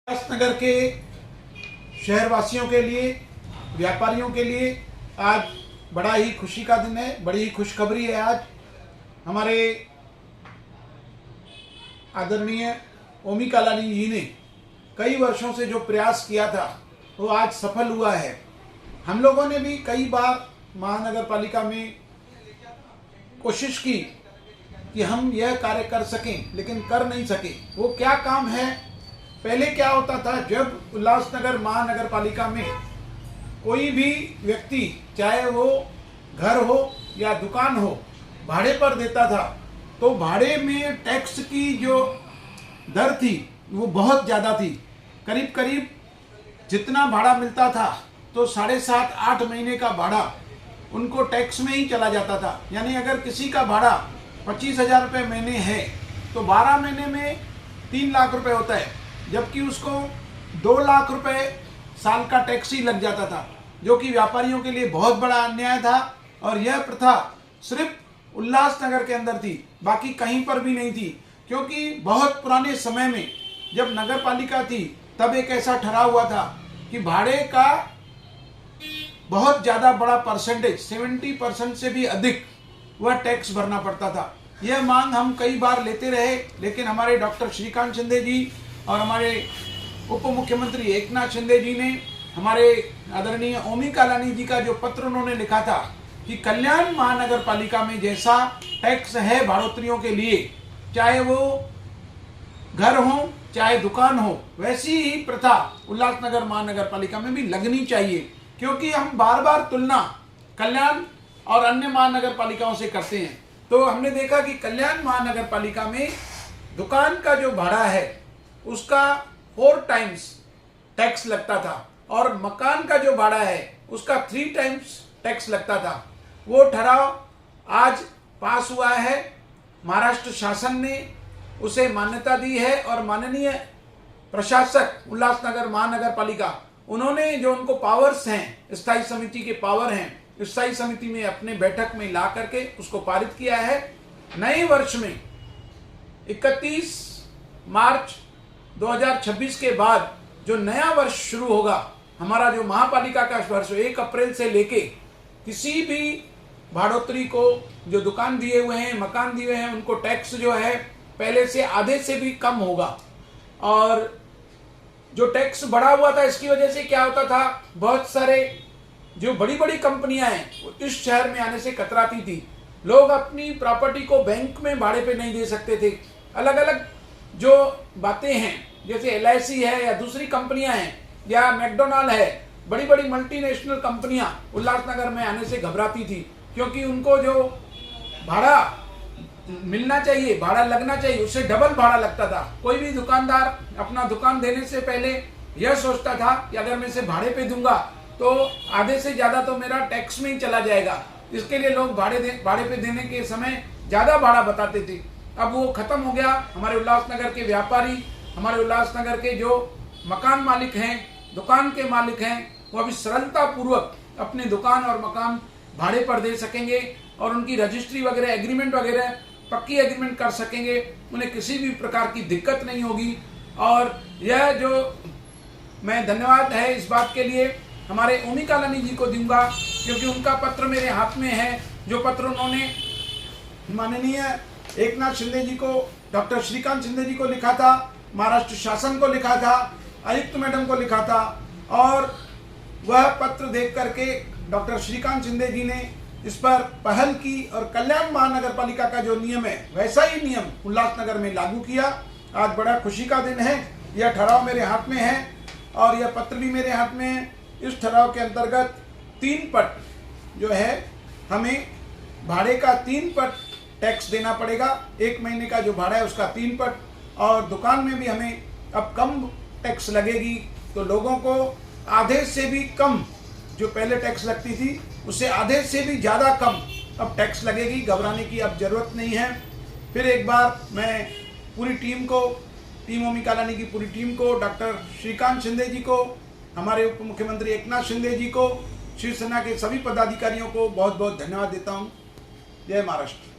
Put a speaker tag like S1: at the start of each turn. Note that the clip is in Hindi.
S1: उल्लासनगर के शहरवासियों के लिए, व्यापारियों के लिए आज बड़ा ही खुशी का दिन है, बड़ी ही खुशखबरी है। आज हमारे आदरणीय ओमी कालानी जी ने कई वर्षों से जो प्रयास किया था वो आज सफल हुआ है। हम लोगों ने भी कई बार महानगर पालिका में कोशिश की कि हम यह कार्य कर सकें, लेकिन कर नहीं सके। वो क्या काम है? पहले क्या होता था, जब उल्लासनगर महानगर पालिका में कोई भी व्यक्ति, चाहे वो घर हो या दुकान हो, भाड़े पर देता था तो भाड़े में टैक्स की जो दर थी वो बहुत ज़्यादा थी। करीब करीब जितना भाड़ा मिलता था तो 7.5-8 महीने का भाड़ा उनको टैक्स में ही चला जाता था। यानी अगर किसी का भाड़ा 25,000 रुपये महीने है तो 12 महीने में 3 लाख रुपए होता है, जबकि उसको 2 लाख रुपए साल का टैक्स ही लग जाता था, जो कि व्यापारियों के लिए बहुत बड़ा अन्याय था। और यह प्रथा सिर्फ उल्लासनगर के अंदर थी, बाकी कहीं पर भी नहीं थी। क्योंकि बहुत पुराने समय में जब नगर पालिका थी तब एक ऐसा ठहराव हुआ था कि भाड़े का बहुत ज़्यादा बड़ा परसेंटेज, 70% से भी अधिक वह टैक्स भरना पड़ता था। यह मांग हम कई बार लेते रहे, लेकिन हमारे डॉक्टर श्रीकांत शिंदे जी और हमारे उप मुख्यमंत्री एकनाथ शिंदे जी ने हमारे आदरणीय ओमी कालानी जी का जो पत्र उन्होंने लिखा था कि कल्याण महानगर पालिका में जैसा टैक्स है भाड़ोत्रियों के लिए, चाहे वो घर हो चाहे दुकान हो, वैसी ही प्रथा उल्लासनगर महानगर पालिका में भी लगनी चाहिए। क्योंकि हम बार बार तुलना कल्याण और अन्य महानगर पालिकाओं से करते हैं, तो हमने देखा कि कल्याण महानगर पालिका में दुकान का जो भाड़ा है उसका 4 टाइम्स टैक्स लगता था और मकान का जो भाड़ा है उसका 3 टाइम्स टैक्स लगता था। वो ठहराव आज पास हुआ है, महाराष्ट्र शासन ने उसे मान्यता दी है और माननीय प्रशासक उल्लासनगर महानगर पालिका, उन्होंने जो उनको पावर्स हैं, स्थायी समिति के पावर हैं, स्थायी समिति में अपने बैठक में ला करके उसको पारित किया है। नए वर्ष में 31 मार्च 2026 के बाद जो नया वर्ष शुरू होगा, हमारा जो महापालिका का वर्ष 1 अप्रैल से लेके किसी भी भाड़ोत्री को जो दुकान दिए हुए हैं, मकान दिए हुए हैं, उनको टैक्स जो है पहले से आधे से भी कम होगा। और जो टैक्स बढ़ा हुआ था, इसकी वजह से क्या होता था, बहुत सारे जो बड़ी बड़ी कंपनियां हैं वो इस शहर में आने से कतराती थी। लोग अपनी प्रॉपर्टी को बैंक में भाड़े पे नहीं दे सकते थे। अलग अलग जो बातें हैं, जैसे LIC है या दूसरी कंपनियां हैं या मैकडोनाल्ड है, बड़ी बड़ी मल्टीनेशनल कंपनियां उल्लासनगर में आने से घबराती थी, क्योंकि उनको जो भाड़ा मिलना चाहिए, भाड़ा लगना चाहिए, उससे डबल भाड़ा लगता था। कोई भी दुकानदार अपना दुकान देने से पहले यह सोचता था कि अगर मैं इसे भाड़े पे दूंगा तो आधे से ज़्यादा तो मेरा टैक्स में ही चला जाएगा। इसके लिए लोग भाड़े पे देने के समय ज़्यादा भाड़ा बताते थे। अब वो खत्म हो गया। हमारे उल्लासनगर के व्यापारी, हमारे उल्लासनगर के जो मकान मालिक हैं, दुकान के मालिक हैं, वो अभी सरलतापूर्वक अपने दुकान और मकान भाड़े पर दे सकेंगे और उनकी रजिस्ट्री वगैरह, एग्रीमेंट वगैरह पक्की एग्रीमेंट कर सकेंगे। उन्हें किसी भी प्रकार की दिक्कत नहीं होगी। और यह जो मैं धन्यवाद है इस बात के लिए हमारे ओमी कालानी जी को दूंगा, क्योंकि उनका पत्र मेरे हाथ में है। जो पत्र उन्होंने माननीय एकनाथ शिंदे जी को, डॉक्टर श्रीकांत शिंदे जी को लिखा था, महाराष्ट्र शासन को लिखा था, आयुक्त मैडम को लिखा था, और वह पत्र देख करके डॉक्टर श्रीकांत शिंदे जी ने इस पर पहल की और कल्याण महानगर पालिका का जो नियम है वैसा ही नियम उल्लासनगर में लागू किया। आज बड़ा खुशी का दिन है। यह ठहराव मेरे हाथ में है और यह पत्र भी मेरे हाथ में है। इस ठहराव के अंतर्गत 3 पट जो है हमें भाड़े का 3 पट टैक्स देना पड़ेगा। 1 महीने का जो भाड़ा है उसका 3 पट, और दुकान में भी हमें अब कम टैक्स लगेगी। तो लोगों को आधे से भी कम जो पहले टैक्स लगती थी उससे आधे से भी ज़्यादा कम अब टैक्स लगेगी। घबराने की अब ज़रूरत नहीं है। फिर एक बार मैं पूरी टीम को, टीम ओमी कालानी की पूरी टीम को, डॉक्टर श्रीकांत शिंदे जी को, हमारे उप मुख्यमंत्री एकनाथ शिंदे जी को, शिवसेना के सभी पदाधिकारियों को बहुत बहुत धन्यवाद देता हूँ। जय महाराष्ट्र।